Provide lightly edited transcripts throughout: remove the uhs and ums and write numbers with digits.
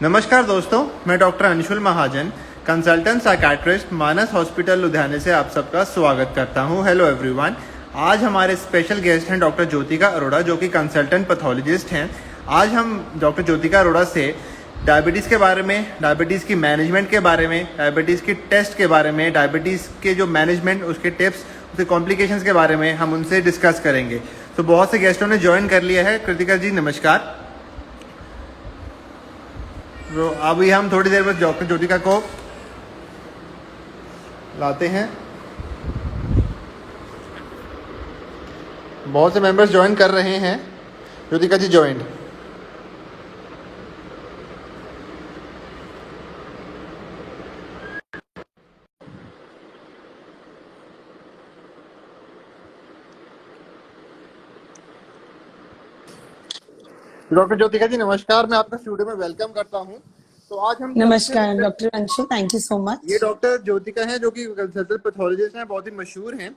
नमस्कार दोस्तों, मैं डॉक्टर अंशुल महाजन, कंसल्टेंट साइकाट्रिस्ट, मानस हॉस्पिटल लुधियाने से आप सबका स्वागत करता हूं। Hello everyone. आज हमारे स्पेशल गेस्ट हैं डॉक्टर ज्योतिका अरोड़ा, जो कि कंसल्टेंट पैथोलॉजिस्ट हैं। आज हम डॉक्टर ज्योतिका अरोड़ा से डायबिटीज़ के बारे में, डायबिटीज़ की मैनेजमेंट के बारे में, डायबिटीज़ की टेस्ट के बारे में, डायबिटीज़ के जो मैनेजमेंट, उसके टिप्स, उसके कॉम्प्लिकेशंस के बारे में हम उनसे डिस्कस करेंगे। तो बहुत से गेस्टों ने ज्वाइन कर लिया है। कृतिका जी नमस्कार। तो अभी हम थोड़ी देर बाद डॉक्टर ज्योतिका को लाते हैं। बहुत से मेंबर्स ज्वाइन कर रहे हैं। ज्योतिका जी ज्वाइन। डॉक्टर ज्योतिका जी नमस्कार, मैं आपका स्टूडियो में वेलकम करता हूं। तो आज हम नमस्कार doctor Anshul, thank you so much. ये डॉक्टर ज्योतिका हैं जो कि कंसल्टेंट पैथोलॉजिस्ट हैं, बहुत ही मशहूर हैं।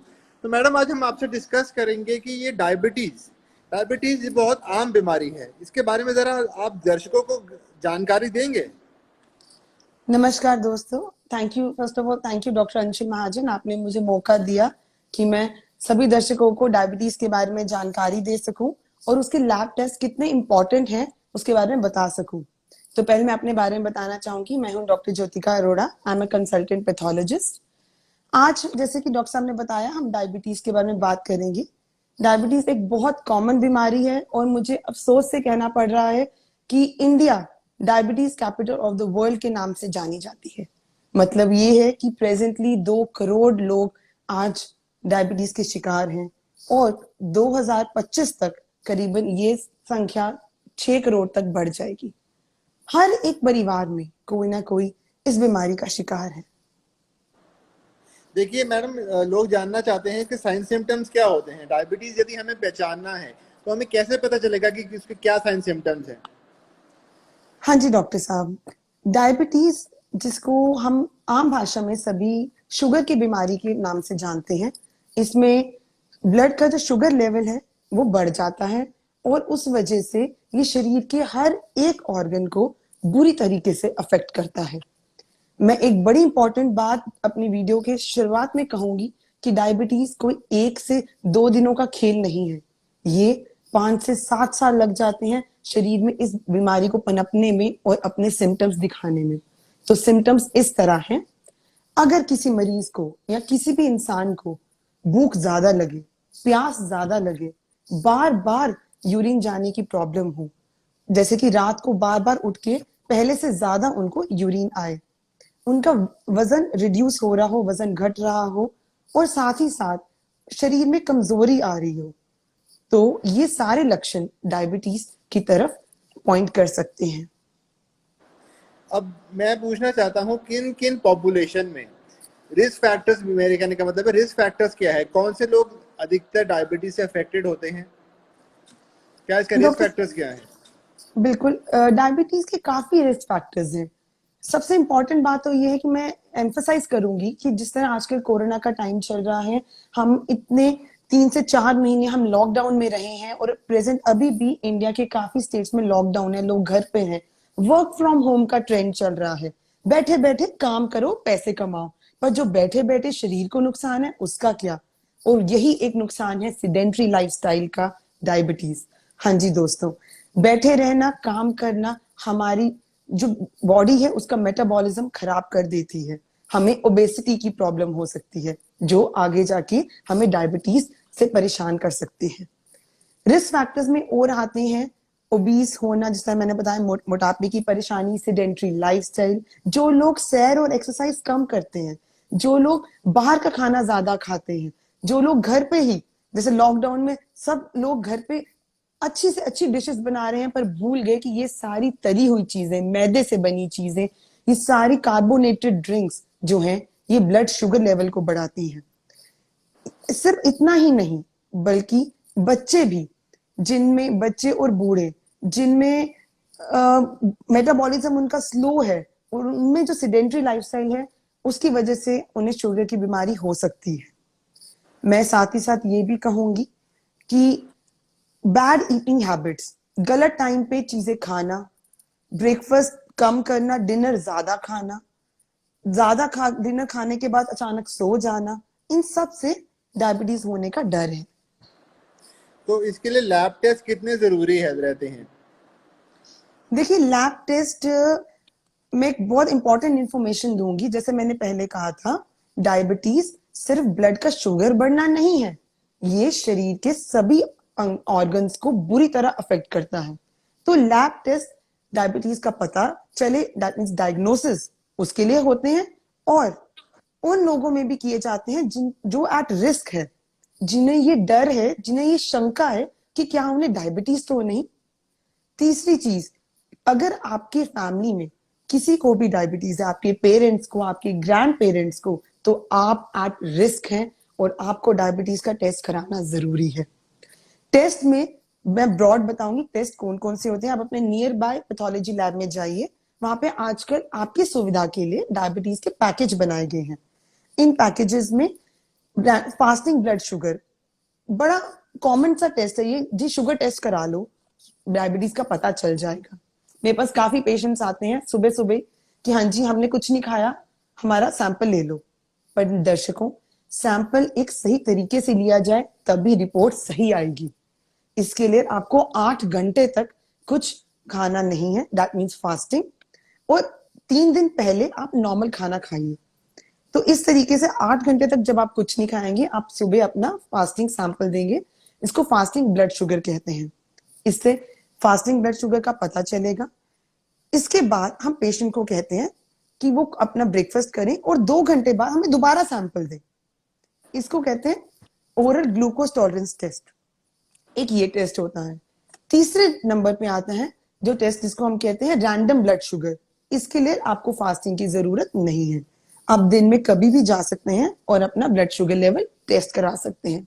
तो मैडम आज हम आपसे डिस्कस करेंगे कि ये डायबिटीज बहुत आम बीमारी है, इसके बारे में जरा आप दर्शकों को जानकारी देंगे। नमस्कार दोस्तों, thank you first of all, thank you doctor Anshul Mahajan, आपने मुझे मौका दिया कि मैं सभी दर्शकों को डायबिटीज के बारे में जानकारी दे सकूं और उसके लैब टेस्ट कितने इम्पोर्टेंट हैं उसके बारे में बता सकूं। तो पहले मैं अपने बारे में बताना चाहूंगी। मैं हूं doctor Jyotika Arora, I am a consultant pathologist. आज जैसे कि डॉक्टर साहब ने बताया, हम डायबिटीज के बारे में बात करेंगे। डायबिटीज एक बहुत कॉमन बीमारी है और मुझे अफसोस से कहना पड़ रहा है कि India diabetes capital of the world के नाम से जानी जाती है। मतलब ये है कि प्रेजेंटली 2 करोड़ लोग आज डायबिटीज के शिकार हैं और 2025 तक करीबन ये संख्या 6 करोड़ तक बढ़ जाएगी। हर एक परिवार में कोई ना कोई इस बीमारी का शिकार है। देखिए मैडम, लोग जानना चाहते हैं कि साइन सिम्टम्स क्या होते हैं। डायबिटीज यदि हमें पहचानना है तो हमें कैसे पता चलेगा कि इसके क्या साइन सिम्टम्स हैं? हाँ जी डॉक्टर साहब, डायबिटीज जिसको हम आम भाषा में सभी शुगर की बीमारी के नाम से जानते हैं, इसमें ब्लड का जो शुगर लेवल है वो बढ़ जाता है और उस वजह से ये शरीर के हर एक ऑर्गन को बुरी तरीके से अफेक्ट करता है। मैं एक बड़ी इंपॉर्टेंट बात अपनी वीडियो के शुरुआत में कहूंगी कि डायबिटीज कोई 1 से 2 दिनों का खेल नहीं है। ये 5 से 7 साल लग जाते हैं शरीर में इस बीमारी को पनपने में और अपने सिम्टम्स दिखाने में। तो सिम्टम्स इस तरह हैं। अगर किसी मरीज को या किसी भी इंसान को भूख ज्यादा लगे, प्यास ज्यादा लगे, बार बार यूरिन जाने की प्रॉब्लम हो, जैसे कि रात को बार बार उठ के पहले से ज्यादा उनको यूरिन आए, उनका वजन रिड्यूस हो रहा हो, वजन घट रहा हो और साथ ही साथ शरीर में कमजोरी आ रही हो, तो ये सारे लक्षण डायबिटीज की तरफ पॉइंट कर सकते हैं। अब मैं पूछना चाहता हूँ किन किन पॉपुलेशन में रिस्क फैक्टर्स, मेरे कहने का मतलब है रिस्क फैक्टर्स क्या है, कौन से लोग अधिकतर डायबिटीज से अफेक्टेड होते हैं, क्या इसका रिस्क फैक्टर्स क्या है? बिल्कुल, डायबिटीज के काफी रिस्क फैक्टर्स हैं। सबसे इंपॉर्टेंट बात तो ये है कि मैं एम्फसाइज करूंगी कि जिस तरह आजकल कोरोना का टाइम चल रहा है, हम इतने 3 से 4 महीने हम लॉकडाउन में रहे हैं और प्रेजेंट अभी भी इंडिया के काफी स्टेट्स में लॉकडाउन है, लोग घर पे हैं, वर्क फ्रॉम होम का ट्रेंड चल रहा है। बैठे बैठे काम करो, पैसे कमाओ, पर जो बैठे बैठे शरीर को नुकसान है उसका क्या? और यही एक नुकसान है सिडेंट्री लाइफस्टाइल का, डायबिटीज। हाँ जी दोस्तों, बैठे रहना, काम करना हमारी जो बॉडी है उसका मेटाबॉलिज्म खराब कर देती है। हमें ओबेसिटी की प्रॉब्लम हो सकती है जो आगे जाके हमें डायबिटीज से परेशान कर सकती है। रिस्क फैक्टर्स में और आते हैं ओबीस होना, जिस तरह मैंने बताया, मोटापे की परेशानी, सिडेंट्री लाइफस्टाइल, जो लोग सैर और एक्सरसाइज कम करते हैं, जो लोग बाहर का खाना ज्यादा खाते हैं, जो लोग घर पे ही, जैसे लॉकडाउन में सब लोग घर पे अच्छी से अच्छी डिशेस बना रहे हैं पर भूल गए कि ये सारी तली हुई चीजें, मैदे से बनी चीजें, ये सारी कार्बोनेटेड ड्रिंक्स जो हैं, ये ब्लड शुगर लेवल को बढ़ाती हैं। सिर्फ इतना ही नहीं, बल्कि बच्चे भी, जिनमें बच्चे और बूढ़े जिनमें मेटाबॉलिज्म उनका स्लो है और उनमें जो सिडेंट्री लाइफस्टाइल है उसकी वजह से उन्हें शुगर की बीमारी हो सकती है। मैं साथ ही साथ ये भी कहूंगी कि बैड ईटिंग हैबिट्स, गलत टाइम पे चीजें खाना, ब्रेकफास्ट कम करना, डिनर ज्यादा खाना, डिनर खाने के बाद अचानक सो जाना, इन सब से डायबिटीज होने का डर है। तो इसके लिए लैब टेस्ट कितने जरूरी है रहते हैं? देखिए, लैब टेस्ट में एक बहुत इंपॉर्टेंट इंफॉर्मेशन दूंगी। जैसे मैंने पहले कहा था, डायबिटीज सिर्फ ब्लड का शुगर बढ़ना नहीं है, ये शरीर के सभी ऑर्गन्स को बुरी तरह अफेक्ट करता है। तो लैब टेस्ट डायबिटीज का पता चले, दैट मीन्स डायग्नोसिस, उसके लिए होते हैं। और उन लोगों में भी किए जाते हैं जिन जो एट रिस्क है, जिन्हें ये डर है, जिन्हें ये शंका है कि क्या उन्हें डायबिटीज तो नहीं। तीसरी चीज, अगर आपके फैमिली में किसी को भी डायबिटीज है, आपके पेरेंट्स को, आपके ग्रैंड पेरेंट्स को, तो आप एट रिस्क हैं और आपको डायबिटीज का टेस्ट कराना जरूरी है। टेस्ट में मैं ब्रॉड बताऊंगी टेस्ट कौन कौन से होते हैं। आप अपने नियर बाय पैथोलॉजी लैब में जाइए, वहां पे आजकल आपकी सुविधा के लिए डायबिटीज के पैकेज बनाए गए हैं। इन पैकेजेस में फास्टिंग ब्लड शुगर बड़ा कॉमन सा टेस्ट है ये, जी शुगर टेस्ट करा लो, डायबिटीज का पता चल जाएगा। मेरे पास काफी पेशेंट्स आते हैं सुबह सुबह कि हाँ जी हमने कुछ नहीं खाया, हमारा सैंपल ले लो। पर दर्शकों, सैंपल एक सही तरीके से लिया जाए तभी रिपोर्ट सही आएगी। इसके लिए आपको 8 घंटे तक कुछ खाना नहीं है, दैट मीन्स फास्टिंग, और 3 दिन पहले आप नॉर्मल खाना खाइए। तो इस तरीके से 8 घंटे तक जब आप कुछ नहीं खाएंगे, आप सुबह अपना फास्टिंग सैंपल देंगे। इसको फास्टिंग ब्लड शुगर कहते हैं। इससे फास्टिंग ब्लड शुगर का पता चलेगा। इसके बाद हम पेशेंट को कहते हैं कि वो अपना ब्रेकफास्ट करें और 2 घंटे बाद हमें दोबारा सैंपल दें। इसको कहते हैं ओरल ग्लूकोज टॉलरेंस टेस्ट। एक ये टेस्ट होता है। तीसरे नंबर पे आता है जो टेस्ट, जिसको हम कहते हैं रैंडम ब्लड शुगर। इसके लिए आपको फास्टिंग की जरूरत नहीं है, आप दिन में कभी भी जा सकते हैं और अपना ब्लड शुगर लेवल टेस्ट करा सकते हैं।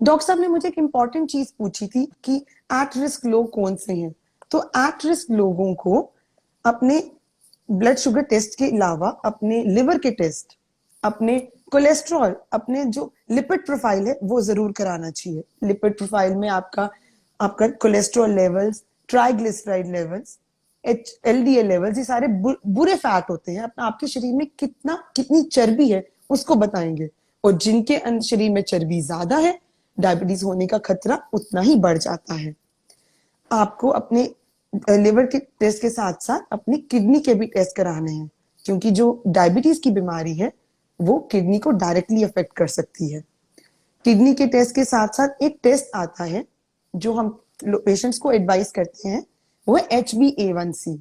डॉक्टर साहब ने मुझे एक इंपॉर्टेंट चीज पूछी थी कि एट रिस्क लोग कौन से हैं। तो एट रिस्क लोगों को अपने ब्लड शुगर टेस्ट के अलावा अपने लिवर के टेस्ट, अपने कोलेस्ट्रॉल, अपने जो लिपिड प्रोफाइल है वो जरूर कराना चाहिए। लिपिड प्रोफाइल में आपका आपका cholesterol levels, triglyceride levels, LDL levels, ये सारे बुरे फैट होते हैं। अपना आपके शरीर में कितनी चर्बी है उसको बताएंगे। और जिनके शरीर में चर्बी ज्यादा है, डायबिटीज होने का खतरा उतना ही बढ़ जाता है। आपको अपने लिवर के टेस्ट के साथ साथ अपनी किडनी के भी टेस्ट कराने हैं, क्योंकि जो डायबिटीज की बीमारी है वो किडनी को डायरेक्टली अफेक्ट कर सकती है। किडनी के टेस्ट के साथ साथ एक टेस्ट आता है जो हम पेशेंट्स को एडवाइस करते हैं, वो है HbA1c।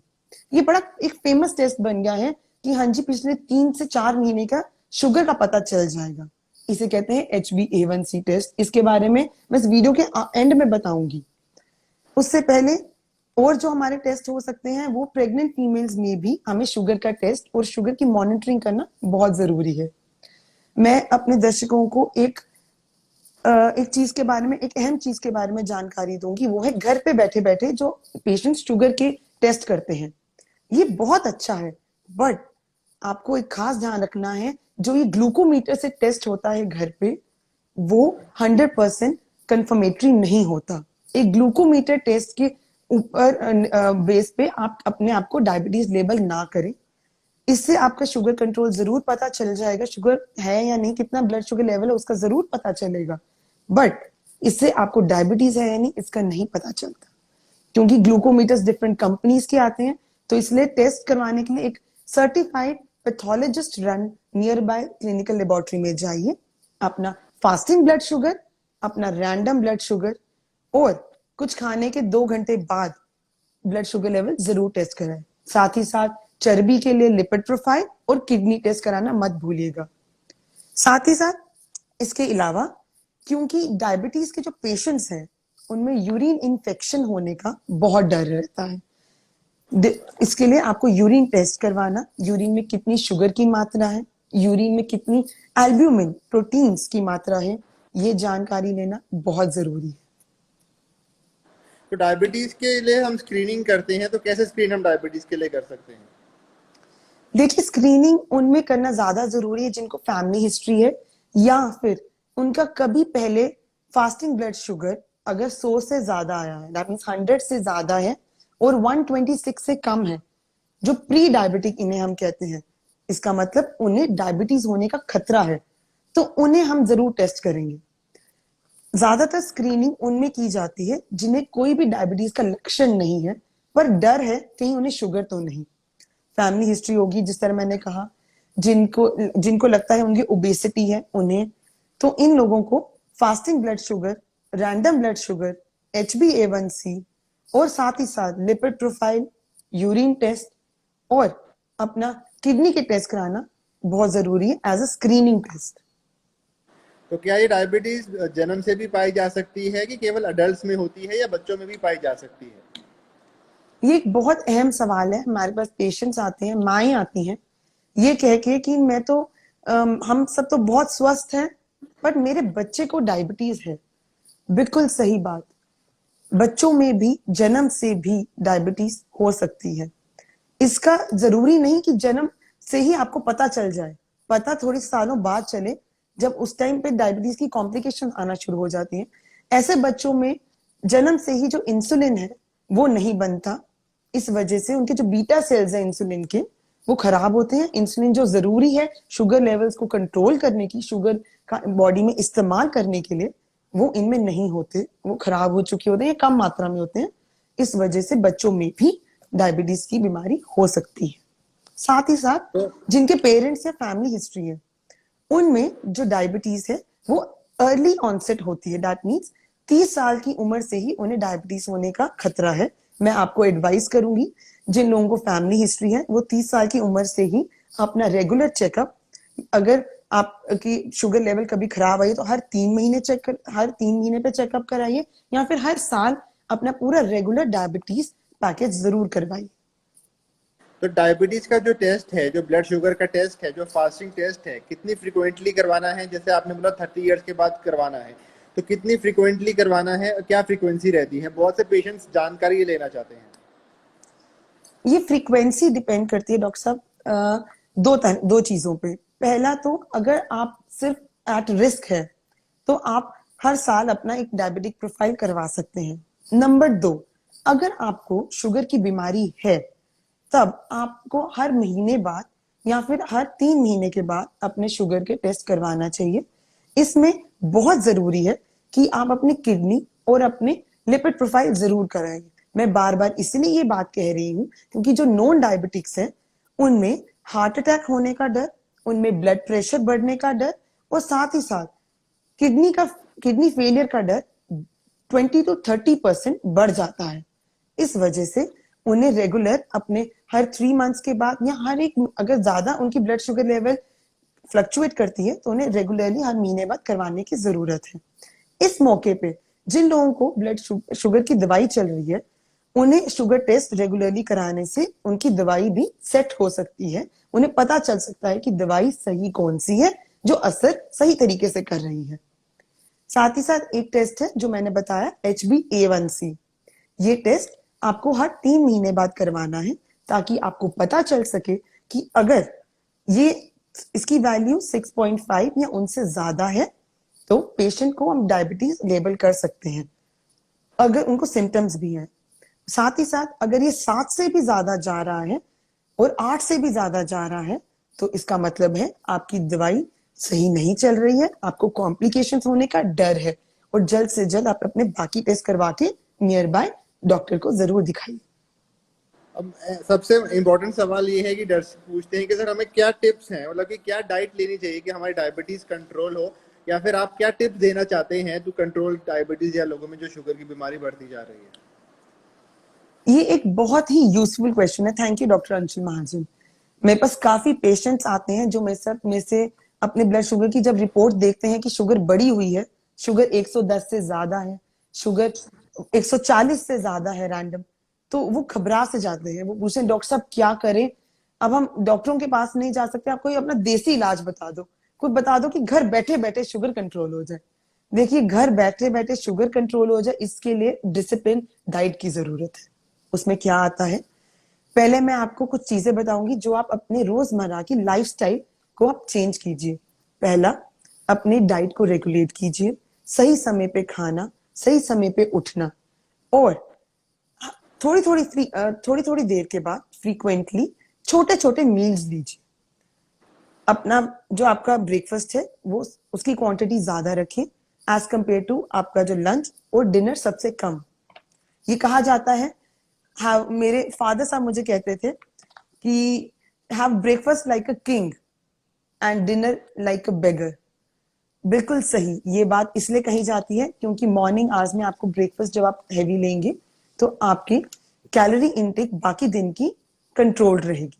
ये बड़ा एक फेमस टेस्ट बन गया है कि हाँ जी पिछले 3 से 4 महीने का शुगर का पता चल जाएगा। इसे कहते हैं HbA1c टेस्ट। इसके बारे में मैं इस वीडियो के एंड में बताऊंगी। उससे पहले और जो हमारे टेस्ट हो सकते हैं, वो प्रेग्नेंट फीमेल्स में भी हमें शुगर का टेस्ट और शुगर की मॉनिटरिंग करना बहुत जरूरी है। मैं अपने दर्शकों को एक चीज के बारे में, एक अहम चीज के बारे में जानकारी दूंगी, वो है घर पे बैठे बैठे जो पेशेंट शुगर के टेस्ट करते हैं। ये बहुत अच्छा है, बट आपको एक खास ध्यान रखना है, जो ये ग्लूकोमीटर से टेस्ट होता है घर पे, वो 100% कंफर्मेटरी नहीं होता। एक ग्लूकोमीटर टेस्ट के ऊपर बेस पे आप अपने आप को डायबिटीज लेबल ना करें। इससे आपका शुगर कंट्रोल जरूर पता चल जाएगा, शुगर है या नहीं, कितना ब्लड शुगर लेवल है उसका जरूर पता चलेगा, बट इससे आपको डायबिटीज है या नहीं इसका नहीं पता चलता, क्योंकि ग्लूकोमीटर्स डिफरेंट कंपनीज के आते हैं। तो इसलिए टेस्ट करवाने के लिए एक certified pathologist run near by clinical laboratory में जाइए। अपना फास्टिंग ब्लड शुगर, अपना रैंडम ब्लड शुगर और कुछ खाने के 2 घंटे बाद ब्लड शुगर लेवल जरूर टेस्ट कराएं। साथ ही साथ चर्बी के लिए लिपिड प्रोफाइल और किडनी टेस्ट कराना मत भूलिएगा। साथ ही साथ इसके अलावा, क्योंकि डायबिटीज के जो पेशेंट्स हैं उनमें यूरिन इन्फेक्शन होने का बहुत डर रहता है, इसके लिए आपको यूरिन टेस्ट करवाना, यूरिन में कितनी शुगर की मात्रा है, यूरिन में कितनी एल्ब्यूमिन प्रोटीन्स की मात्रा है, ये जानकारी लेना बहुत जरूरी है। तो डायबिटीज के लिए हम स्क्रीनिंग करते हैं, तो कैसे स्क्रीन हम डायबिटीज के लिए कर सकते हैं? देखिए, स्क्रीनिंग उनमें करना ज्यादा जरूरी है जिनको फैमिली हिस्ट्री है, या फिर उनका कभी पहले फास्टिंग ब्लड शुगर अगर 100 से ज्यादा आया है, दैट मींस 100 से ज्यादा है और 126 से कम है, जो प्री डायबिटिक इन्हें हम कहते हैं, इसका मतलब उन्हें डायबिटीज होने का खतरा है, तो उन्हें हम जरूर टेस्ट करेंगे। ज्यादातर स्क्रीनिंग उनमें की जाती है जिन्हें कोई भी डायबिटीज का लक्षण नहीं है, पर डर है कहीं उन्हें शुगर तो नहीं। फैमिली हिस्ट्री होगी, जिस तरह मैंने कहा, जिनको जिनको लगता है उनकी ओबेसिटी है उन्हें, तो इन लोगों को fasting blood sugar, random blood sugar, HbA1c और साथ ही साथ लिपिड प्रोफाइल, यूरिन टेस्ट और अपना किडनी के टेस्ट कराना बहुत जरूरी है एज अ स्क्रीनिंग टेस्ट। तो क्या ये डायबिटीज जन्म से भी पाई जा सकती है कि केवल अडल्ट्स में होती है या बच्चों में भी पाई जा सकती है? ये एक बहुत अहम सवाल है। हमारे पास पेशेंट्स आते हैं, माएँ आती हैं ये कह के कि मैं तो हम सब तो बहुत स्वस्थ हैं पर मेरे बच्चे को डायबिटीज है। बिल्कुल सही बात, बच्चों में भी जन्म से भी डायबिटीज हो सकती है। इसका जरूरी नहीं कि जन्म से ही आपको पता चल जाए, पता थोड़े सालों बाद चले, जब उस टाइम पे डायबिटीज की कॉम्प्लिकेशन आना शुरू हो जाती है। ऐसे बच्चों में जन्म से ही जो इंसुलिन है वो नहीं बनता, इस वजह से उनके जो बीटा सेल्स हैं इंसुलिन के वो खराब होते हैं। इंसुलिन जो जरूरी है शुगर लेवल्स को कंट्रोल करने की, शुगर का बॉडी में इस्तेमाल करने के लिए, वो इनमें नहीं होते, वो खराब हो चुके होते हैं, कम मात्रा में होते हैं। इस वजह से बच्चों में भी डायबिटीज की बीमारी हो सकती है। साथ ही साथ तो जिनके पेरेंट्स या फैमिली हिस्ट्री है उनमें जो डायबिटीज है वो अर्ली ऑनसेट होती है। दैट मीन्स 30 साल की उम्र से ही उन्हें डायबिटीज होने का खतरा है। मैं आपको एडवाइस करूंगी, जिन लोगों को फैमिली हिस्ट्री है वो 30 साल की उम्र से ही अपना रेगुलर चेकअप, अगर आपकी शुगर लेवल कभी खराब आई तो हर 3 महीने पे चेकअप कराइए, या फिर हर साल अपना पूरा रेगुलर डायबिटीज पैकेज जरूर करवाइए। तो डायबिटीज का जो टेस्ट है, जो ब्लड शुगर का टेस्ट है, जो फास्टिंग टेस्ट है, कितनी फ्रिक्वेंटली करवाना है? जैसे आपने बोला 30 इयर्स के बाद करवाना है, तो कितनी फ्रिक्वेंटली करवाना है और क्या फ्रीक्वेंसी रहती है? बहुत से पेशेंट्स जानकारी लेना चाहते हैं। ये फ्रीक्वेंसी डिपेंड करती है डॉक्टर साहब दो चीजों पे। पहला तो अगर आप सिर्फ एट रिस्क है तो आप हर साल अपना एक डायबिटिक प्रोफाइल करवा सकते हैं। नंबर 2, अगर आपको शुगर की बीमारी है तब आपको हर महीने बाद या फिर हर 3 महीने के बाद अपने शुगर के टेस्ट करवाना चाहिए। इसमें बहुत जरूरी है कि आप अपनी किडनी और अपने लिपिड प्रोफाइल जरूर कराएं। मैं बार बार इसलिए ये बात कह रही हूँ क्योंकि जो नॉन डायबिटिक्स हैं उनमें हार्ट अटैक होने का डर, उनमें ब्लड प्रेशर बढ़ने का डर और साथ ही साथ किडनी फेलियर का डर 20 to 30% बढ़ जाता है। इस वजह से उन्हें रेगुलर अपने हर 3 मंथ्स के बाद या हर एक, अगर ज्यादा उनकी ब्लड शुगर लेवल फ्लक्चुएट करती है तो उन्हें रेगुलरली हर महीने बाद करवाने की जरूरत है। इस मौके पे जिन लोगों को ब्लड शुगर की दवाई चल रही है उन्हें शुगर टेस्ट रेगुलरली कराने से उनकी दवाई भी सेट हो सकती है। उन्हें पता चल सकता है कि दवाई सही कौन सी है जो असर सही तरीके से कर रही है। साथ ही साथ एक टेस्ट है जो मैंने बताया, HbA1c। ये टेस्ट आपको हर 3 महीने बाद करवाना है ताकि आपको पता चल सके कि अगर ये इसकी वैल्यू 6.5 या उनसे ज्यादा है तो पेशेंट को हम डायबिटीज लेबल कर सकते हैं, अगर उनको सिम्टम्स भी हैं। साथ ही साथ अगर ये 7 से भी ज्यादा जा रहा है और 8 से भी ज्यादा जा रहा है तो इसका मतलब है आपकी दवाई सही नहीं चल रही है, आपको कॉम्प्लिकेशंस होने का डर है, और जल्द से जल्द आप अपने बाकी टेस्ट करवा के नियर बाय डॉक्टर को जरूर दिखाइए। अब सबसे इम्पोर्टेंट सवाल ये है कि डर से पूछते हैं कि सर हमें क्या टिप्स हैं, मतलब कि क्या डाइट लेनी चाहिए कि हमारी डायबिटीज कंट्रोल हो, या फिर आप क्या टिप्स देना चाहते हैं टू कंट्रोल डायबिटीज या लोगों में जो शुगर की बीमारी बढ़ती जा रही है? ये एक बहुत ही यूजफुल क्वेश्चन है। थैंक यू डॉक्टर अंशुल महाजन। मेरे पास काफी पेशेंट्स आते हैं जो मेरे से अपने ब्लड शुगर की जब रिपोर्ट देखते हैं कि शुगर बढ़ी हुई है, शुगर 110 से ज्यादा है, शुगर 140 से ज्यादा है रैंडम, तो वो घबरा से जाते हैं। वो पूछते हैं डॉक्टर साहब क्या करें? अब हम डॉक्टरों के पास नहीं जा सकते, आप कोई अपना देसी इलाज बता दो, कोई बता दो कि घर बैठे बैठे शुगर कंट्रोल हो जाए। देखिए, घर बैठे बैठे शुगर कंट्रोल हो जाए इसके लिए डिसिप्लिन डाइट की जरूरत है। उसमें क्या आता है, पहले मैं आपको कुछ चीजें बताऊंगी जो आप अपने रोजमर्रा की लाइफस्टाइल को आप चेंज कीजिए। पहला, अपनी डाइट को रेगुलेट कीजिए, सही समय पे खाना, सही समय पे उठना, और थोड़ी थोड़ी देर के बाद फ्रीक्वेंटली छोटे छोटे मील्स लीजिए। अपना जो आपका ब्रेकफास्ट है वो उसकी क्वांटिटी ज्यादा रखें एज कंपेयर टू आपका जो लंच और डिनर सबसे कम। ये कहा जाता है, हाँ, मेरे फादर साहब मुझे कहते थे कि have breakfast like a king and dinner like a beggar. बिल्कुल सही, ये बात इसलिए कही जाती है क्योंकि मॉर्निंग आवर्स में आपको ब्रेकफास्ट जब आप हैवी लेंगे तो आपकी कैलोरी इनटेक बाकी दिन की कंट्रोल्ड रहेगी।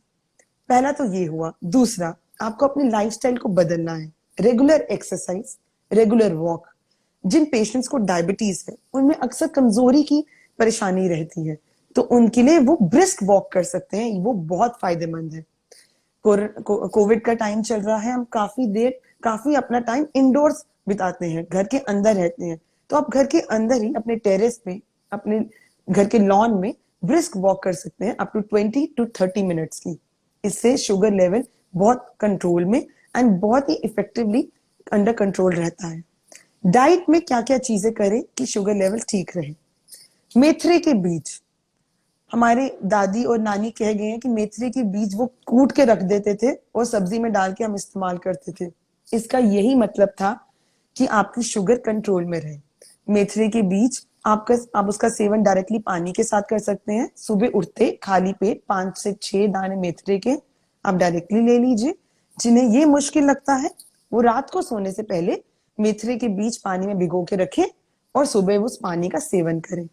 पहला तो ये हुआ। दूसरा, आपको अपनी लाइफस्टाइल को बदलना है। Regular exercise, regular walk. जिन पेशेंट्स को डायबिटीज है उनमें अक्सर कमजोरी की परेशानी रहती है, तो उनके लिए वो ब्रिस्क वॉक कर सकते हैं, वो बहुत फायदेमंद है। कोविड का टाइम चल रहा है, हम काफी अपना टाइम इंडोर्स बिताते हैं, घर के अंदर रहते हैं, तो आप घर के अंदर ही अपने टेरेस पे, अपने घर के लॉन में ब्रिस्क वॉक कर सकते हैं अप टू 20 to 30 मिनट्स की। इससे शुगर लेवल बहुत कंट्रोल में एंड बहुत ही इफेक्टिवली अंडर कंट्रोल रहता है। डाइट में क्या क्या चीजें करें कि शुगर लेवल ठीक रहे। मेथरे के बीज, हमारे दादी और नानी कह गए हैं कि मेथरे के बीज वो कूट के रख देते थे और सब्जी में डाल के हम इस्तेमाल करते थे। इसका यही मतलब था कि आपकी शुगर कंट्रोल में रहे। मेथरे के बीज आप उसका सेवन डायरेक्टली पानी के साथ कर सकते हैं। सुबह उठते खाली पेट 5 से 6 दाने मेथरे के आप डायरेक्टली ले लीजिए। जिन्हें ये मुश्किल लगता है वो रात को सोने से पहले मेथरे के बीज पानी में भिगो के रखें और सुबह उस पानी का सेवन करें।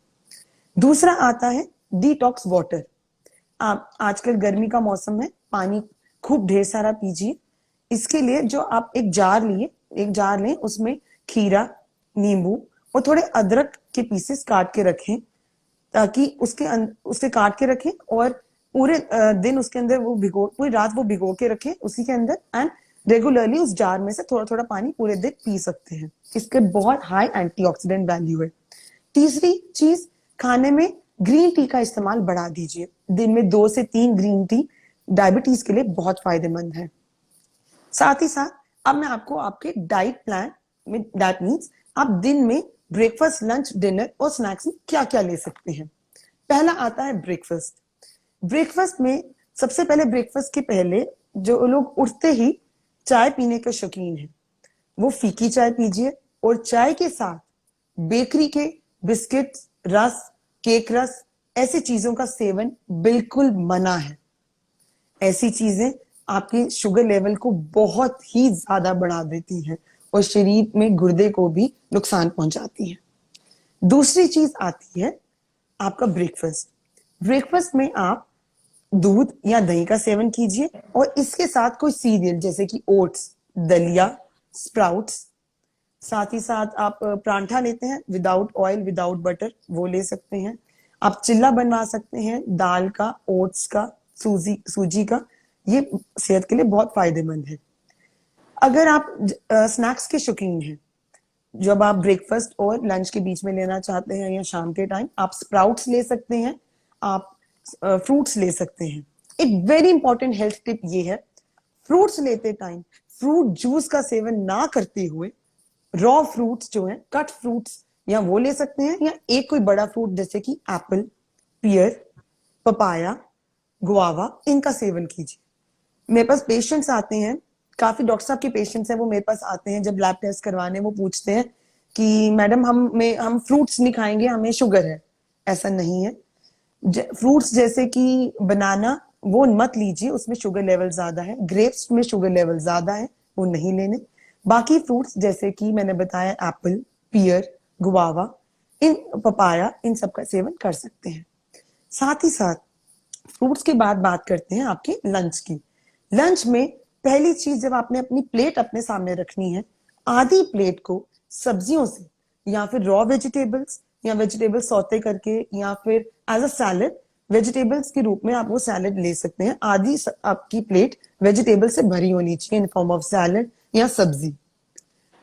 दूसरा आता है डिटॉक्स वाटर। आप आजकल गर्मी का मौसम है, पानी खूब ढेर सारा पीजिए। इसके लिए जो आप एक जार लें, उसमें खीरा, नींबू और थोड़े अदरक के पीसेस काट के रखें, ताकि उसके काट के रखें और पूरे दिन उसके अंदर पूरी रात वो भिगो के रखें उसी के अंदर, एंड रेगुलरली उस जार में से थोड़ा थोड़ा पानी पूरे दिन पी सकते हैं। इसके बहुत हाई एंटीऑक्सीडेंट वैल्यू है। तीसरी चीज, खाने में ग्रीन टी का इस्तेमाल बढ़ा दीजिए। दिन में 2 से 3 ग्रीन टी डायबिटीज के लिए बहुत फायदेमंद है। साथ ही साथ अब मैं आपको आपके डाइट प्लान में, दैट मीन्स आप दिन में ब्रेकफास्ट, लंच, डिनर और स्नैक्स में क्या क्या ले सकते हैं। पहला आता है ब्रेकफास्ट। ब्रेकफास्ट में सबसे पहले, ब्रेकफास्ट के पहले जो लोग उठते ही चाय पीने के शौकीन हैं, वो फीकी चाय पीजिए और चाय के साथ बेकरी के बिस्किट, रस, केक रस, ऐसी चीजों का सेवन बिल्कुल मना है। ऐसी चीजें आपके शुगर लेवल को बहुत ही ज्यादा बढ़ा देती हैं और शरीर में गुर्दे को भी नुकसान पहुंचाती हैं। दूसरी चीज आती है आपका ब्रेकफास्ट। ब्रेकफास्ट में आप दूध या दही का सेवन कीजिए और इसके साथ कोई सीरियल जैसे कि ओट्स, दलिया, स्प्राउट्स। साथ ही साथ आप परांठा लेते हैं विदाउट ऑयल, विदाउट बटर, वो ले सकते हैं। आप चिल्ला बनवा सकते हैं दाल का, ओट्स का, सूजी का। ये सेहत के लिए बहुत फायदेमंद है। अगर आप स्नैक्स के शौकीन हैं, जब आप ब्रेकफास्ट और लंच के बीच में लेना चाहते हैं या शाम के टाइम, आप स्प्राउट्स ले सकते हैं, आप फ्रूट्स ले सकते हैं। एक वेरी इंपॉर्टेंट हेल्थ टिप ये है, फ्रूट्स लेते टाइम फ्रूट जूस का सेवन ना करते हुए रॉ फ्रूट्स जो हैं, कट फ्रूट्स, या वो ले सकते हैं, या एक कोई बड़ा फ्रूट जैसे कि एप्पल, पियर, पपाया, गुआवा, इनका सेवन कीजिए। मेरे पास पेशेंट्स आते हैं, काफी डॉक्टर साहब के पेशेंट्स हैं, वो मेरे पास आते हैं जब लैब टेस्ट करवाने, वो पूछते हैं कि मैडम हम फ्रूट्स नहीं खाएंगे, हमें शुगर है। ऐसा नहीं है। फ्रूट्स जैसे कि बनाना, वो मत लीजिए, उसमें शुगर लेवल ज्यादा है। ग्रेप्स में शुगर लेवल ज्यादा है, वो नहीं लेने। बाकी फ्रूट्स जैसे कि मैंने बताया एप्पल, पियर, गुआवा, पपाया, इन सब का सेवन कर सकते हैं। साथ ही साथ फ्रूट्स के बाद बात करते हैं आपके लंच की। लंच में पहली चीज, जब आपने अपनी प्लेट अपने सामने रखनी है, आधी प्लेट को सब्जियों से या फिर रॉ वेजिटेबल्स या वेजिटेबल्स सौते करके या फिर एज अ सैलेड, वेजिटेबल्स के रूप में आप वो सैलेड ले सकते हैं। आधी आपकी प्लेट वेजिटेबल से भरी होनी चाहिए इन फॉर्म ऑफ सैलेड या सब्जी।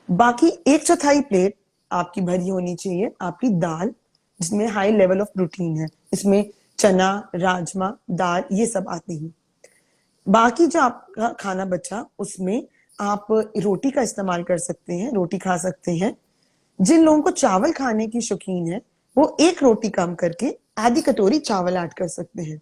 बाकी 1/4 प्लेट आपकी भरी होनी चाहिए आपकी दाल, जिसमें हाई लेवल ऑफ प्रोटीन है। इसमें चना, राजमा, दाल, ये सब आती है। बाकी जो आपका खाना बचा, उसमें आप रोटी का इस्तेमाल कर सकते हैं, रोटी खा सकते हैं। जिन लोगों को चावल खाने की शौकीन है, वो 1 रोटी कम करके आधी कटोरी चावल ऐड कर सकते हैं।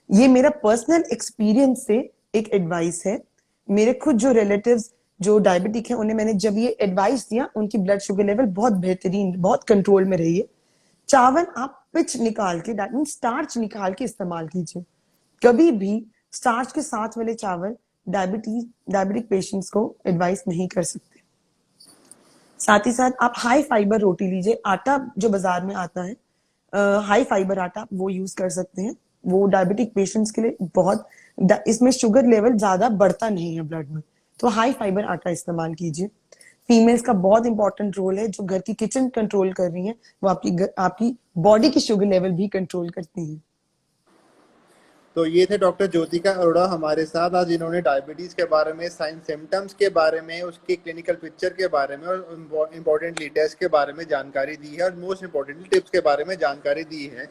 ये मेरा पर्सनल एक्सपीरियंस से एक एडवाइस है। मेरे खुद जो रिलेटिव्स जो डायबिटिक है उन्हें मैंने जब ये एडवाइस दिया, उनकी ब्लड शुगर लेवल बहुत बेहतरीन, बहुत कंट्रोल में रही है। चावल आप पिच निकाल के, दैट मीन स्टार्च निकाल के इस्तेमाल कीजिए। कभी भी स्टार्च के साथ वाले चावल डायबिटिक पेशेंट्स को एडवाइस नहीं कर सकते। साथ ही साथ आप हाई फाइबर रोटी लीजिए। आटा जो बाजार में आता है, हाई फाइबर आटा, वो यूज कर सकते हैं। वो डायबिटिक पेशेंट्स के लिए बहुत, इसमें शुगर लेवल ज्यादा बढ़ता नहीं है ब्लड में, तो हाई फाइबर आटा इस्तेमाल कीजिए। फीमेल्स का बहुत इंपॉर्टेंट रोल है, जो घर की किचन कंट्रोल कर रही है, वो आपकी बॉडी की शुगर लेवल भी कंट्रोल करती है। तो ये थे डॉक्टर ज्योतिका अरोड़ा हमारे साथ आज, इन्होंने डायबिटीज के बारे में, साइन सिम्टम्स के बारे में, उसकी क्लिनिकल पिक्चर के बारे में और इम्पोर्टेंटली टेस्ट के बारे में जानकारी दी है और मोस्ट इम्पोर्टेंटली टिप्स के बारे में जानकारी दी है।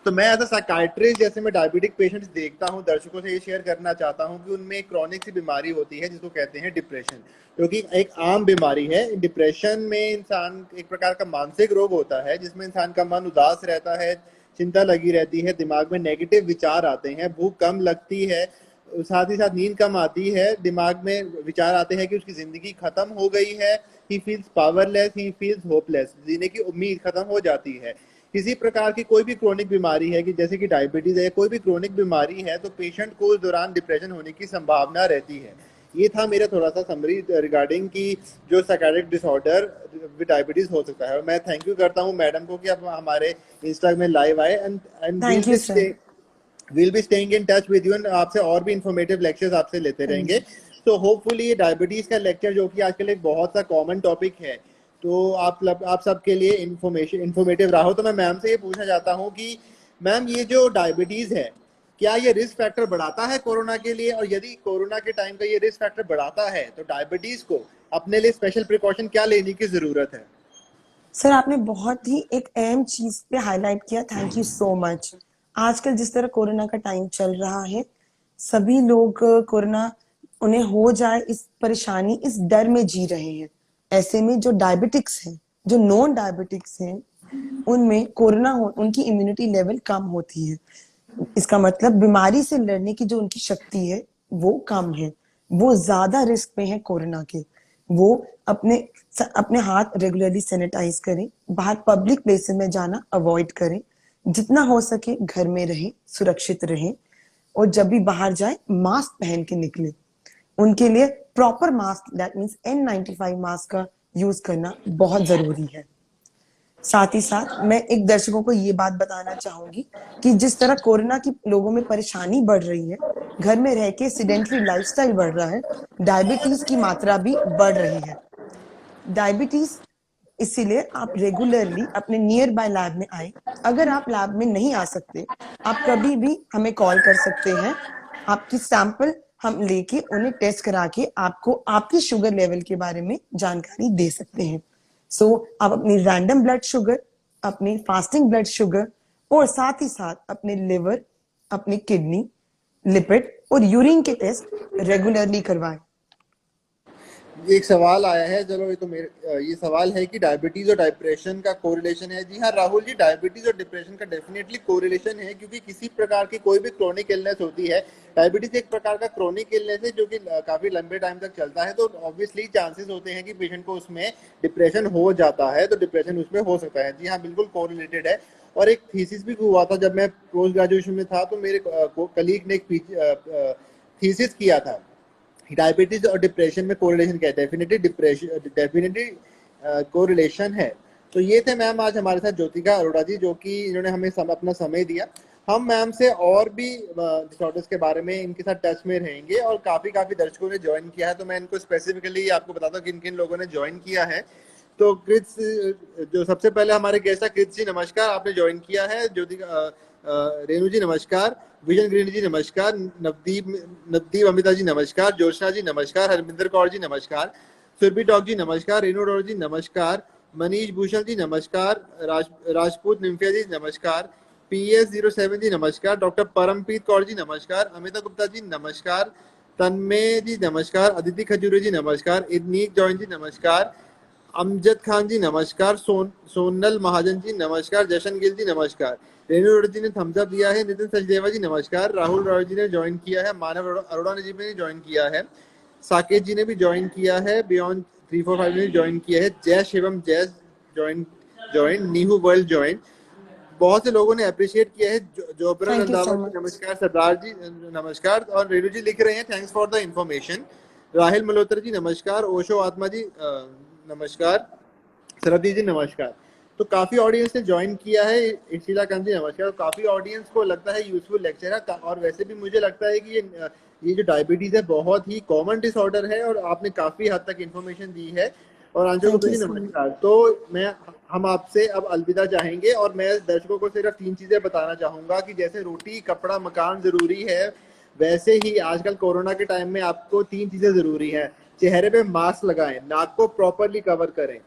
तो मैं एज अ साइकाइट्रिस्ट, जैसे मैं डायबिटिक पेशेंट्स देखता हूँ, दर्शकों से ये शेयर करना चाहता हूँ कि उनमें एक क्रॉनिक सी बीमारी होती है जिसको कहते हैं डिप्रेशन, क्योंकि एक आम बीमारी है। डिप्रेशन में इंसान, एक प्रकार का मानसिक रोग होता है जिसमें इंसान का मन उदास रहता है, चिंता लगी रहती है, दिमाग में नेगेटिव विचार आते हैं, भूख कम लगती है, साथ ही साथ नींद कम आती है, दिमाग में विचार आते हैं कि उसकी जिंदगी खत्म हो गई है, he feels powerless, he feels hopeless, जीने की उम्मीद खत्म हो जाती है। किसी प्रकार की कोई भी क्रोनिक बीमारी है, कि जैसे कि डायबिटीज है, कोई भी क्रोनिक बीमारी है, तो पेशेंट को उस दौरान डिप्रेशन होने की संभावना रहती है। ये था मेरा थोड़ा सा समरी रिगार्डिंग की जो साइकाट्रिक डिसऑर्डर विद डायबिटीज हो सकता है। और मैं थैंक यू करता हूँ मैडम को कि आप हमारे इंस्टा में लाइव आए, and thank you sir. Will be staying in touch with you, and आपसे और भी इंफॉर्मेटिव लेक्चर्स आपसे लेते रहेंगे। तो होपफुली ये डायबिटीज का लेक्चर, जो कि आजकल एक बहुत सा कॉमन टॉपिक है, तो आप सबके लिए इंफॉर्मेटिव रहा हो। तो मैं मैम से ये पूछना चाहता हूँ कि मैम, ये जो डायबिटीज है, क्या ये रिस्क फैक्टर बढ़ाता है कोरोना के लिए? और यदि कोरोना के टाइम का ये रिस्क फैक्टर बढ़ाता है, तो डायबिटीज को अपने लिए स्पेशल प्रिकॉशन क्या लेने की जरूरत है? सर, आपने बहुत ही एक अहम चीज पे हाईलाइट किया, थैंक यू सो मच। आजकल जिस तरह कोरोना का टाइम चल रहा है, सभी लोग कोरोना उन्हें हो जाए इस परेशानी, इस डर में जी रहे हैं। ऐसे में जो डायबिटिक्स हैं, जो नॉन डायबिटिक्स हैं, उनमें कोरोना हो, उनकी इम्यूनिटी लेवल कम होती है। इसका मतलब बीमारी से लड़ने की जो उनकी शक्ति है वो कम है, वो ज्यादा रिस्क में है कोरोना के। वो अपने अपने हाथ रेगुलरली सैनिटाइज करें, बाहर पब्लिक प्लेसेस में जाना अवॉइड करें, जितना हो सके घर में रहें, सुरक्षित रहें, और जब भी बाहर जाए मास्क पहन के निकले। उनके लिए proper mask, that means N95 mask का यूज करना बहुत जरूरी है। साथ ही साथ मैं एक दर्शकों को ये बात बताना चाहूंगी कि जिस तरह कोरोना की लोगों में परेशानी बढ़ रही है, घर में रह के सीडेंटरी लाइफस्टाइल बढ़ रहा है, डायबिटीज की मात्रा भी बढ़ रही है। डायबिटीज, इसीलिए आप रेगुलरली अपने नियर बाय लैब में आए। अगर आप लैब में नहीं आ सकते, आप कभी भी हमें कॉल कर सकते हैं। आपकी सैंपल हम लेके उन्हें टेस्ट करा के आपको आपकी शुगर लेवल के बारे में जानकारी दे सकते हैं। सो आप अपनी रैंडम ब्लड शुगर, अपनी फास्टिंग ब्लड शुगर, और साथ ही साथ अपने लिवर, अपनी किडनी, लिपिड और यूरिन के टेस्ट रेगुलरली करवाएं। एक सवाल आया है, चलो ये तो मेरे ये सवाल है कि डायबिटीज और डिप्रेशन का कोरिलेशन है। जी हाँ राहुल जी, डायबिटीज और डिप्रेशन का डेफिनेटली कोरिलेशन है, क्योंकि किसी प्रकार की कोई भी क्रोनिक इलनेस होती है, डायबिटीज एक प्रकार का क्रोनिक इलनेस है जो कि काफी लंबे टाइम तक चलता है, तो ऑब्वियसली चांसेस होते हैं कि पेशेंट को उसमें डिप्रेशन हो जाता है, तो डिप्रेशन उसमें हो सकता है। जी हाँ, बिल्कुल कोरिलेटेड है। और एक थीसिस भी हुआ था जब मैं पोस्ट ग्रेजुएशन में था, तो मेरे कलीग ने एक थीसिस किया था, डायबिटीज और डिप्रेशन में कोरिलेशन क्या है। डेफिनेटली डिप्रेशन, डेफिनेटली कोरिलेशन है। तो ये थे मैम आज हमारे साथ ज्योतिका अरोड़ा जी, जो कि इन्होंने हमें अपना समय दिया। हम मैम से और भी डिसऑर्डर्स के बारे में इनके साथ टच में रहेंगे, और काफी दर्शकों ने ज्वाइन किया है, तो मैं इनको स्पेसिफिकली आपको बताता हूँ किन किन लोगों ने ज्वाइन किया है। तो क्रिस, जो सबसे पहले हमारे गेस्ट है, क्रिस जी नमस्कार, आपने ज्वाइन किया है। ज्योतिका, रेणु जी नमस्कार, विजन ग्रीन जी नमस्कार, नवदीप अमिता जी नमस्कार, ज्योत्सना जी नमस्कार, हरमिंदर कौर जी नमस्कार, सुरभि डॉग जी नमस्कार, रेणु डॉग जी नमस्कार, मनीष भूषण जी नमस्कार, राजपूत निम्फिया जी नमस्कार, PS07 जी नमस्कार, डॉक्टर परमप्रीत कौर जी नमस्कार, अमिता गुप्ता जी नमस्कार, तन्मय जी नमस्कार, अदिति खजूरे जी नमस्कार, इदनीक जॉइन जी नमस्कार, अमजद खान जी नमस्कार, सोनल महाजन जी नमस्कार, जशन गिल जी नमस्कार। रेणु अरोड़ा जी ने थम्स अप दिया है। नितिन सचदेवा जी नमस्कार। राहुल राव जी ने ज्वाइन किया है। मानव अरोड़ा जी ने ज्वाइन किया है। साकेत जी ने भी ज्वाइन किया है। बियॉन्ड 345 ने ज्वाइन किया है। जय शिवम जय ज्वाइन नीहू वर्ल्ड ज्वाइन। बहुत से लोगों ने अप्रिशिएट किया है। जोबरा thank you Randhawa so ji much. नमस्कार। सरदार जी नमस्कार। और रेणु जी लिख रहे हैं thanks for the information. Rahil Malhotra ji नमस्कार। ओशो आत्मा जी नमस्कार। सरदी जी नमस्कार। तो काफी ऑडियंस ने ज्वाइन किया है। शीला कांत जी नमस्कार। काफी ऑडियंस को लगता है यूजफुल लेक्चर है। और वैसे भी मुझे लगता है कि ये जो डायबिटीज है बहुत ही कॉमन डिसऑर्डर है और आपने काफी हद तक इन्फॉर्मेशन दी है। और Anshu thank Gupta you ji so much. नमस्कार। तो हम आपसे अब अलविदा चाहेंगे और मैं दर्शकों को सिर्फ 3 चीजें बताना चाहूंगा कि जैसे रोटी कपड़ा मकान जरूरी है, वैसे ही आजकल कोरोना के टाइम में आपको 3 चीजें जरूरी हैं। चेहरे पे मास्क लगाएं, नाक को प्रॉपरली कवर करें,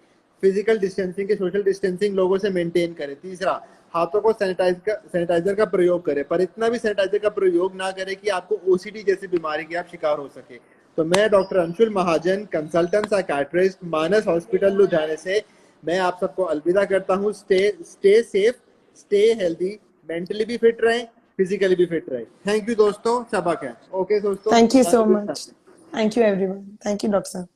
फिजिकल डिस्टेंसिंग के सोशल डिस्टेंसिंग लोगों से मेंटेन करें। तीसरा, हाथों को सैनिटाइजर का प्रयोग करें, पर इतना भी सैनिटाइजर का प्रयोग ना करें कि आपको ओसीडी जैसी बीमारी के आप शिकार हो सके। तो मैं डॉक्टर अंशुल महाजन, कंसल्टेंट साइकाट्रिस्ट, मानस हॉस्पिटल लुधियाने से मैं आप सबको अलविदा करता हूँ। Stay safe, stay healthy, mentally भी फिट रहें, फिजिकली भी फिट रहें। थैंक यू दोस्तों। शबा खैर। ओके दोस्तों, thank you have so a good much. Time. Thank you everyone. Thank you doctor साहब।